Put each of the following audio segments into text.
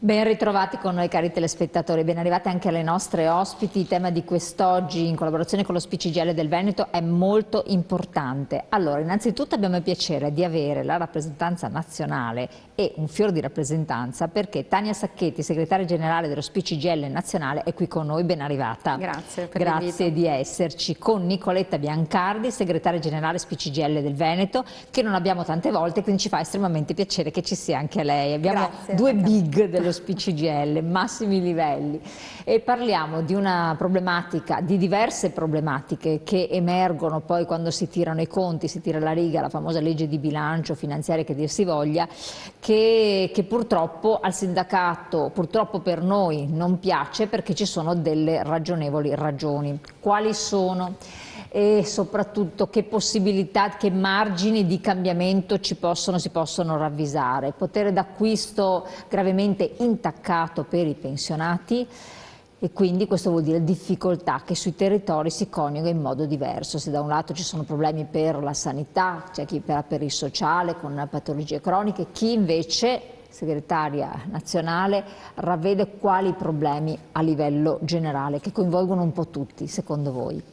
Ben ritrovati con noi cari telespettatori, ben arrivati anche alle nostre ospiti. Il tema di quest'oggi in collaborazione con lo CGIL del Veneto è molto importante. Allora, innanzitutto abbiamo il piacere di avere la rappresentanza nazionale e un fior di rappresentanza perché Tania Sacchetti, segretaria generale dello CGIL nazionale, è qui con noi, ben arrivata. Grazie per l'invito. Grazie di esserci. Con Nicoletta Biancardi, segretaria generale CGIL del Veneto, che non abbiamo tante volte, quindi ci fa estremamente piacere che ci sia anche lei. Abbiamo due big dello CGIL, massimi livelli, e parliamo di una problematica, di diverse problematiche che emergono poi quando si tirano i conti, si tira la riga, la famosa legge di bilancio finanziaria che dir si voglia, che purtroppo al sindacato, purtroppo per noi, non piace perché ci sono delle ragionevoli ragioni. Quali sono? E soprattutto che possibilità, che margini di cambiamento si possono ravvisare. Potere d'acquisto gravemente intaccato per i pensionati e quindi questo vuol dire difficoltà che sui territori si coniuga in modo diverso. Se da un lato ci sono problemi per la sanità, c'è chi per il sociale con patologie croniche, chi invece, segretaria nazionale, ravvede quali problemi a livello generale che coinvolgono un po' tutti, secondo voi?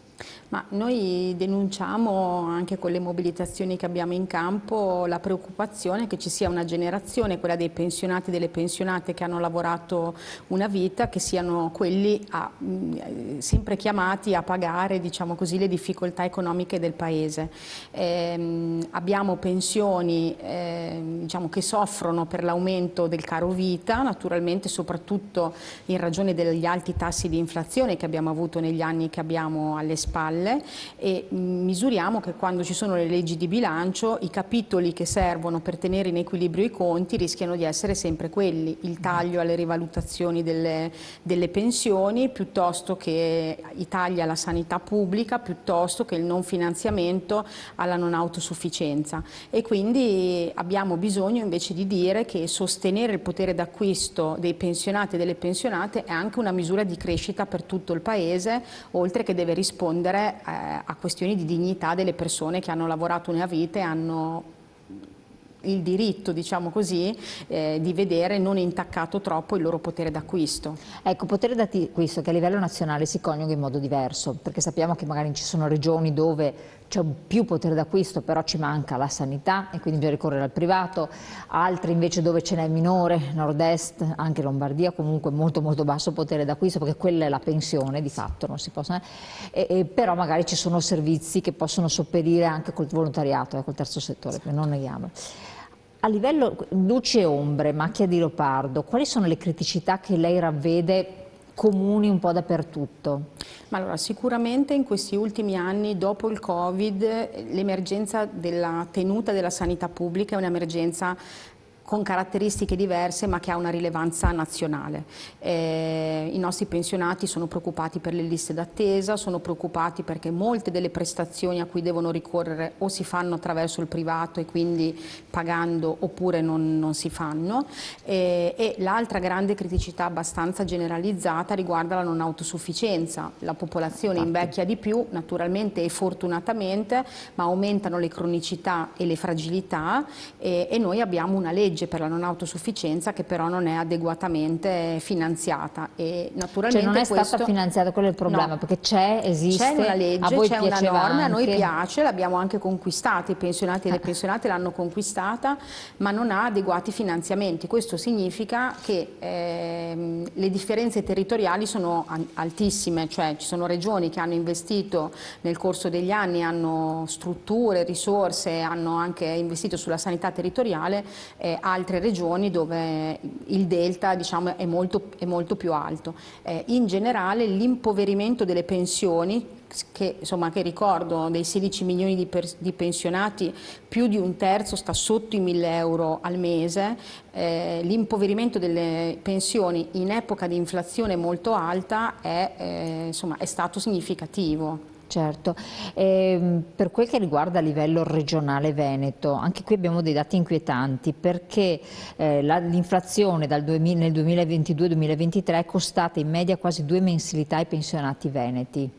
Ma noi denunciamo anche con le mobilitazioni che abbiamo in campo la preoccupazione che ci sia una generazione, quella dei pensionati e delle pensionate che hanno lavorato una vita, che siano quelli sempre chiamati a pagare, diciamo così, le difficoltà economiche del Paese. Abbiamo pensioni diciamo, che soffrono per l'aumento del caro vita, naturalmente soprattutto in ragione degli alti tassi di inflazione che abbiamo avuto negli anni che abbiamo alle spalle, e misuriamo che quando ci sono le leggi di bilancio i capitoli che servono per tenere in equilibrio i conti rischiano di essere sempre quelli: il taglio alle rivalutazioni delle pensioni, piuttosto che i tagli alla sanità pubblica, piuttosto che il non finanziamento alla non autosufficienza. E quindi abbiamo bisogno invece di dire che sostenere il potere d'acquisto dei pensionati e delle pensionate è anche una misura di crescita per tutto il Paese, oltre che deve rispondere a questioni di dignità delle persone che hanno lavorato una vita e hanno il diritto, diciamo così, di vedere non intaccato troppo il loro potere d'acquisto. Ecco, potere d'acquisto che a livello nazionale si coniuga in modo diverso, perché sappiamo che magari ci sono regioni dove c'è più potere d'acquisto, però ci manca la sanità e quindi bisogna ricorrere al privato, altri invece dove ce n'è minore, nord-est, anche Lombardia, comunque molto basso potere d'acquisto, perché quella è la pensione di fatto, non si possono, però magari ci sono servizi che possono sopperire anche col volontariato, col terzo settore, non neghiamolo. A livello luci e ombre, macchia di leopardo, quali sono le criticità che lei ravvede comuni un po' dappertutto? Ma allora, sicuramente in questi ultimi anni, dopo il Covid, l'emergenza della tenuta della sanità pubblica è un'emergenza con caratteristiche diverse ma che ha una rilevanza nazionale. I nostri pensionati sono preoccupati per le liste d'attesa, sono preoccupati perché molte delle prestazioni a cui devono ricorrere o si fanno attraverso il privato e quindi pagando oppure non si fanno, e l'altra grande criticità abbastanza generalizzata riguarda la non autosufficienza. La popolazione invecchia di più, naturalmente e fortunatamente, ma aumentano le cronicità e le fragilità e noi abbiamo una legge per la non autosufficienza che però non è adeguatamente finanziata e naturalmente cioè non è stata finanziata, quello è il problema, no, perché esiste, c'è una legge, c'è una norma, anche. A noi piace, l'abbiamo anche conquistata, i pensionati e le pensionate l'hanno conquistata, ma non ha adeguati finanziamenti. Questo significa che le differenze territoriali sono altissime, cioè ci sono regioni che hanno investito nel corso degli anni, hanno strutture, risorse, hanno anche investito sulla sanità territoriale, altre regioni dove il delta, diciamo, è molto più alto. In generale l'impoverimento delle pensioni, che ricordo dei 16 milioni di pensionati, più di un terzo sta sotto i 1.000 euro al mese, l'impoverimento delle pensioni in epoca di inflazione molto alta è stato significativo. Certo, per quel che riguarda a livello regionale Veneto, anche qui abbiamo dei dati inquietanti perché l'inflazione nel 2022-2023 è costata in media quasi 2 mensilità ai pensionati veneti.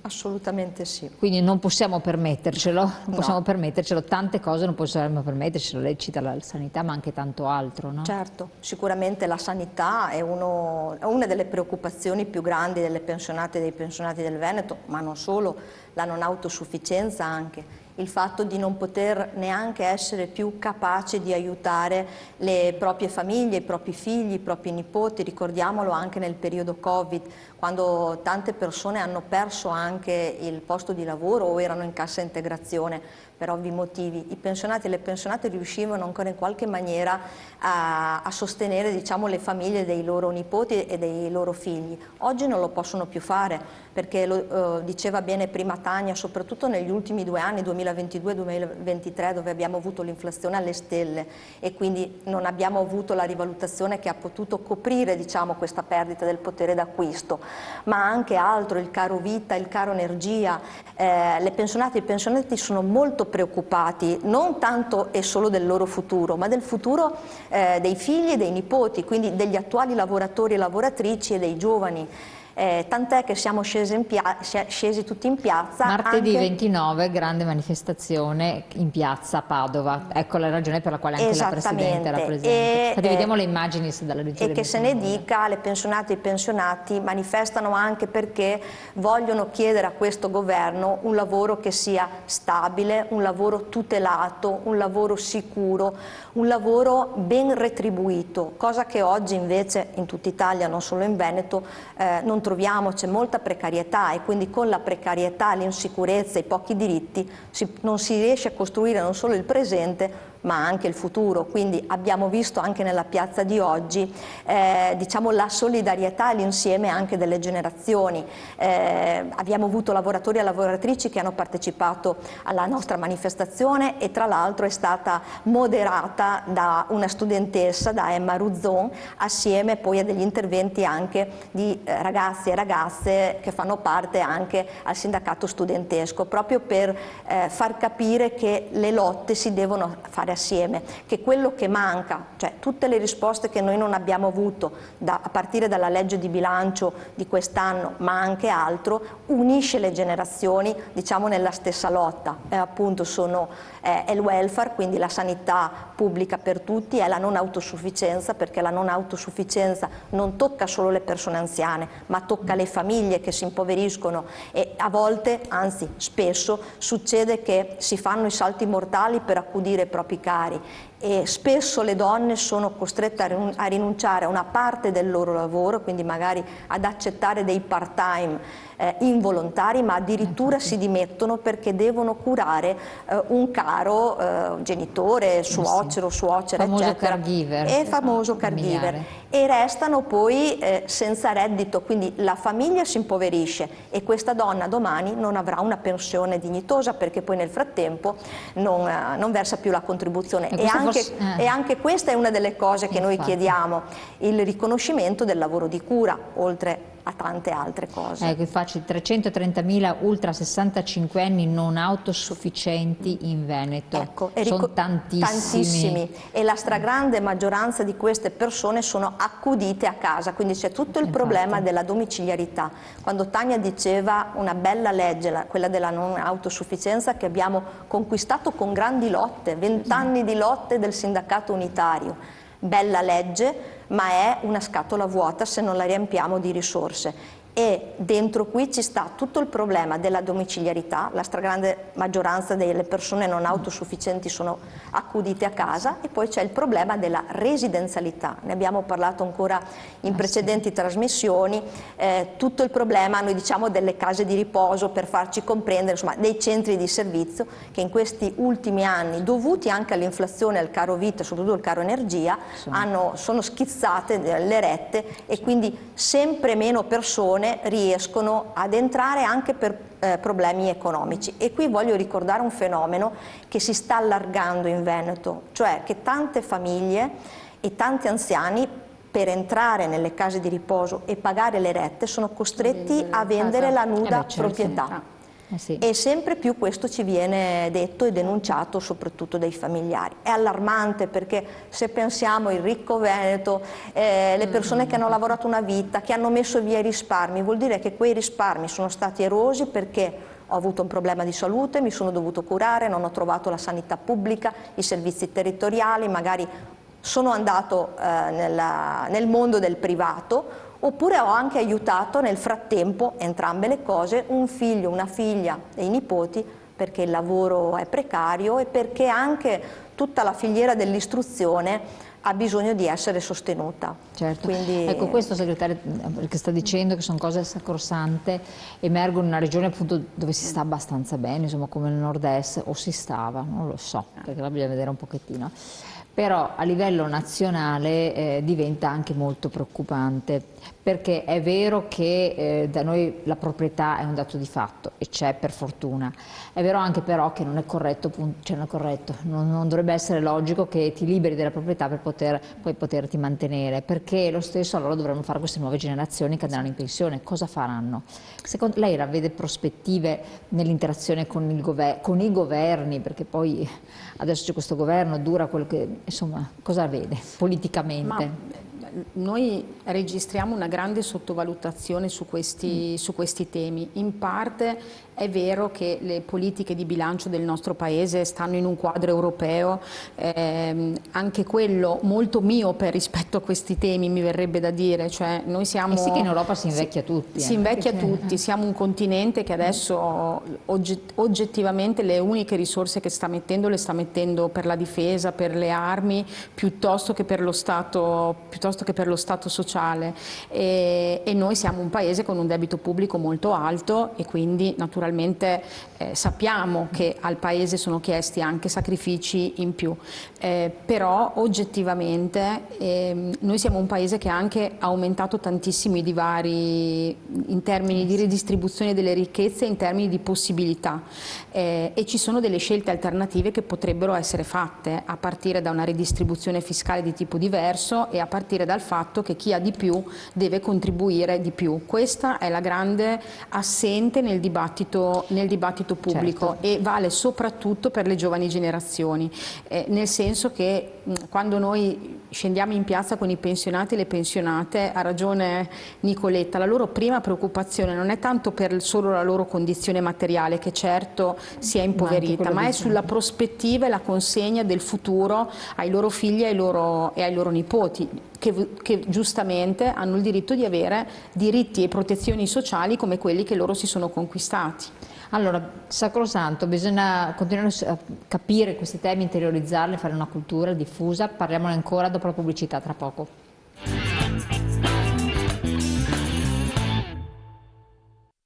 Assolutamente sì. Quindi non possiamo permettercelo, non possiamo permettercelo, tante cose non possiamo permettercelo, lei cita la sanità ma anche tanto altro, no? Certo, sicuramente la sanità è una delle preoccupazioni più grandi delle pensionate e dei pensionati del Veneto, ma non solo, la non autosufficienza anche. Il fatto di non poter neanche essere più capaci di aiutare le proprie famiglie, i propri figli, i propri nipoti, ricordiamolo anche nel periodo Covid, quando tante persone hanno perso anche il posto di lavoro o erano in cassa integrazione per ovvi motivi. I pensionati e le pensionate riuscivano ancora in qualche maniera a sostenere, diciamo, le famiglie dei loro nipoti e dei loro figli. Oggi non lo possono più fare perché lo diceva bene prima Tania, soprattutto negli ultimi 2 anni, 2022-2023, dove abbiamo avuto l'inflazione alle stelle e quindi non abbiamo avuto la rivalutazione che ha potuto coprire, diciamo, questa perdita del potere d'acquisto, ma anche altro, il caro vita, il caro energia. Le pensionate e i pensionati sono molto preoccupati non tanto e solo del loro futuro, ma del futuro dei figli e dei nipoti, quindi degli attuali lavoratori e lavoratrici e dei giovani. Tant'è che siamo scesi tutti in piazza. Martedì 29, grande manifestazione in piazza a Padova, ecco la ragione per la quale anche la Presidente era presente. Infatti vediamo le immagini dalla regia. E che se ne dica, le pensionate e i pensionati manifestano anche perché vogliono chiedere a questo governo un lavoro che sia stabile, un lavoro tutelato, un lavoro sicuro, un lavoro ben retribuito, cosa che oggi invece in tutta Italia, non solo in Veneto, non troviamo, c'è molta precarietà e quindi con la precarietà, l'insicurezza, i pochi diritti non si riesce a costruire non solo il presente ma anche il futuro. Quindi abbiamo visto anche nella piazza di oggi diciamo la solidarietà e l'insieme anche delle generazioni. Abbiamo avuto lavoratori e lavoratrici che hanno partecipato alla nostra manifestazione e tra l'altro è stata moderata da una studentessa, da Emma Ruzzon, assieme poi a degli interventi anche di ragazzi e ragazze che fanno parte anche al sindacato studentesco, proprio per far capire che le lotte si devono fare assieme, che quello che manca, cioè tutte le risposte che noi non abbiamo avuto a partire dalla legge di bilancio di quest'anno, ma anche altro, unisce le generazioni, diciamo, nella stessa lotta. Appunto è il welfare, quindi la sanità pubblica per tutti, è la non autosufficienza, perché la non autosufficienza non tocca solo le persone anziane, ma tocca le famiglie che si impoveriscono e a volte, anzi spesso, succede che si fanno i salti mortali per accudire i propri cari e spesso le donne sono costrette a rinunciare a una parte del loro lavoro, quindi magari ad accettare dei part-time involontari, ma addirittura si dimettono perché devono curare un caro genitore, suocero, suocera, famoso eccetera, caregiver, e famoso caregiver, e restano poi senza reddito, quindi la famiglia si impoverisce e questa donna domani non avrà una pensione dignitosa perché poi nel frattempo non versa più la contribuzione e anche questa è una delle cose che noi chiediamo, il riconoscimento del lavoro di cura, oltre a tante altre cose. Ecco, faccio 330.000 ultra 65 anni non autosufficienti in Veneto, ecco, sono tantissimi. E la stragrande maggioranza di queste persone sono accudite a casa, quindi c'è tutto il problema della domiciliarità. Quando Tania diceva una bella legge, quella della non autosufficienza che abbiamo conquistato con grandi lotte, 20 anni di lotte del sindacato unitario, bella legge, ma è una scatola vuota se non la riempiamo di risorse. E dentro qui ci sta tutto il problema della domiciliarità, la stragrande maggioranza delle persone non autosufficienti sono accudite a casa e poi c'è il problema della residenzialità, ne abbiamo parlato ancora in precedenti trasmissioni, tutto il problema noi diciamo delle case di riposo per farci comprendere, insomma dei centri di servizio che in questi ultimi anni dovuti anche all'inflazione, al caro vita, soprattutto al caro energia, sono schizzate le rette e quindi sempre meno persone riescono ad entrare anche per problemi economici. E qui voglio ricordare un fenomeno che si sta allargando in Veneto, cioè che tante famiglie e tanti anziani per entrare nelle case di riposo e pagare le rette sono costretti a vendere la nuda proprietà. Sì. E sempre più questo ci viene detto e denunciato soprattutto dai familiari. È allarmante, perché se pensiamo il ricco veneto, le persone che hanno lavorato una vita, che hanno messo via i risparmi, vuol dire che quei risparmi sono stati erosi perché ho avuto un problema di salute, mi sono dovuto curare, non ho trovato la sanità pubblica, i servizi territoriali, magari sono andato nel mondo del privato, oppure ho anche aiutato nel frattempo, entrambe le cose, un figlio, una figlia e i nipoti, perché il lavoro è precario e perché anche tutta la filiera dell'istruzione ha bisogno di essere sostenuta. Certo. Quindi... Ecco, questo segretario che sta dicendo che sono cose sacrosante, emergono in una regione appunto dove si sta abbastanza bene, insomma come il nord-est, o si stava, non lo so, perché la bisogna vedere un pochettino. Però a livello nazionale diventa anche molto preoccupante, perché è vero che da noi la proprietà è un dato di fatto e c'è per fortuna, è vero anche però che non è corretto, cioè non è corretto, non dovrebbe essere logico che ti liberi della proprietà per poi poterti mantenere, perché lo stesso allora dovremmo fare queste nuove generazioni che andranno in pensione. Cosa faranno? Secondo lei vede prospettive nell'interazione con i governi, perché poi adesso c'è questo governo, dura quello che, insomma, cosa vede politicamente? Noi registriamo una grande sottovalutazione su questi temi. In parte è vero che le politiche di bilancio del nostro Paese stanno in un quadro europeo, anche quello molto miope rispetto a questi temi, mi verrebbe da dire. Cioè, noi siamo, sì, che in Europa si invecchia tutti. Si invecchia tutti, siamo un continente che adesso oggettivamente le uniche risorse che sta mettendo le sta mettendo per la difesa, per le armi, piuttosto che per lo Stato sociale, e noi siamo un paese con un debito pubblico molto alto e quindi naturalmente sappiamo che al paese sono chiesti anche sacrifici in più, però oggettivamente noi siamo un paese che ha anche aumentato tantissimo i divari in termini di ridistribuzione delle ricchezze, in termini di possibilità, e ci sono delle scelte alternative che potrebbero essere fatte, a partire da una ridistribuzione fiscale di tipo diverso e a partire dal fatto che chi ha di più deve contribuire di più. Questa è la grande assente nel dibattito pubblico, certo. E vale soprattutto per le giovani generazioni, nel senso che quando noi scendiamo in piazza con i pensionati e le pensionate, ha ragione Nicoletta, la loro prima preoccupazione non è tanto per solo la loro condizione materiale, che certo si è impoverita, ma è sulla prospettiva e la consegna del futuro ai loro figli e ai loro nipoti, che giustamente hanno il diritto di avere diritti e protezioni sociali come quelli che loro si sono conquistati. Allora, sacrosanto, bisogna continuare a capire questi temi, interiorizzarli, fare una cultura diffusa. Parliamone ancora dopo la pubblicità, tra poco.